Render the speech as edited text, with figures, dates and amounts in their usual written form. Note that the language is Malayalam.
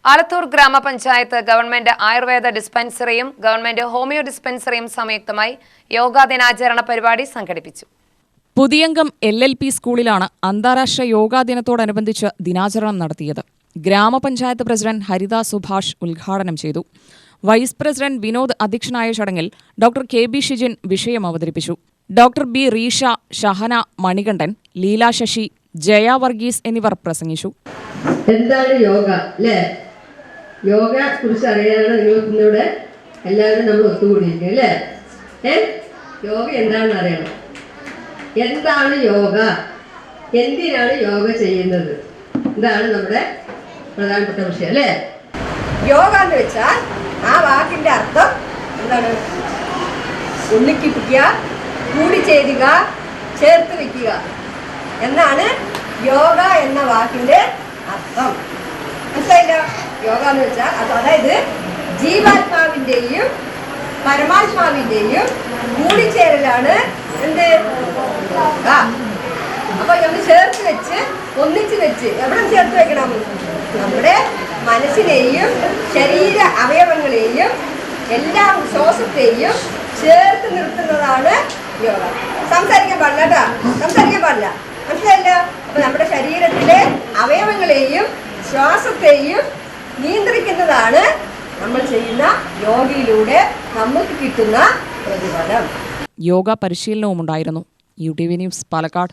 ആലത്തൂർ ഗ്രാമപഞ്ചായത്ത് ഗവൺമെന്റ് ആയുർവേദ ഡിസ്പെൻസറിയും ഗവൺമെന്റ് ഹോമിയോ ഡിസ്പെൻസറിയും സംയുക്തമായി യോഗാ ദിനാചരണ പരിപാടി സംഘടിപ്പിച്ചു. പുതിയംഗം LLP സ്കൂളിലാണ് അന്താരാഷ്ട്ര യോഗാ ദിനത്തോടനുബന്ധിച്ച് ദിനാചരണം നടത്തിയത്. ഗ്രാമപഞ്ചായത്ത് പ്രസിഡന്റ് ഹരിത സുഭാഷ് ഉദ്ഘാടനം ചെയ്തു. വൈസ് പ്രസിഡന്റ് വിനോദ് അധ്യക്ഷനായ ചടങ്ങിൽ ഡോക്ടർ KB ഷിജിൻ വിഷയം അവതരിപ്പിച്ചു. ഡോക്ടർ B റീഷ, ഷഹന, മണികണ്ഠൻ, ലീല ശശി, ജയ വർഗീസ് എന്നിവർ പ്രസംഗിച്ചു. എന്താണ് യോഗ അല്ലേ? യോഗ കുറിച്ച് അറിയാനാണ് നിങ്ങൾ ഇന്നിവിടെ എല്ലാവരും നമ്മൾ ഒത്തുകൂടിയിരിക്കുക അല്ലേ? യോഗ എന്താണെന്ന് അറിയണം. എന്താണ് യോഗ? എന്തിനാണ് യോഗ ചെയ്യുന്നത്? ഇതാണ് നമ്മുടെ പ്രധാനപ്പെട്ട വിഷയം അല്ലേ? യോഗ എന്ന് വെച്ചാൽ ആ വാക്കിന്റെ അർത്ഥം എന്താണ്? ഒന്നിപ്പിക്കുക, കൂടിച്ചേരുക, ചേർത്ത് വയ്ക്കുക എന്നാണ് യോഗ എന്ന വാക്കിന്റെ അർത്ഥം. മനസ്സിലായില്ല? യോഗ എന്ന് വെച്ചാൽ അതായത് ജീവാത്മാവിന്റെയും പരമാത്മാവിന്റെയും കൂടിച്ചേരലാണ് എന്ത് യോഗ. അപ്പൊ നമ്മൾ ചേർത്ത് വെച്ച് ഒന്നിച്ച് വെച്ച് എവിടെ ചേർത്ത് വെക്കണം? നമ്മുടെ മനസ്സിനെയും ശരീര അവയവങ്ങളെയും എല്ലാം ശ്വാസത്തെയും ചേർത്ത് നിർത്തുന്നതാണ് യോഗ. സംസാരിക്കാൻ പാടില്ല കേട്ടോ, സംസാരിക്കാൻ പാടില്ല. മനസ്സിലായില്ല? അപ്പൊ നമ്മുടെ ശരീരത്തിലെ അവയവങ്ങളെയും ശ്വാസത്തെയും നിയന്ത്രിക്കുന്നതാണ് നമ്മൾ ചെയ്യുന്ന യോഗയിലൂടെ നമുക്ക് കിട്ടുന്ന പ്രതിഫലം. യോഗ പരിശീലനവും ഉണ്ടായിരുന്നു. UTV news Palakkad.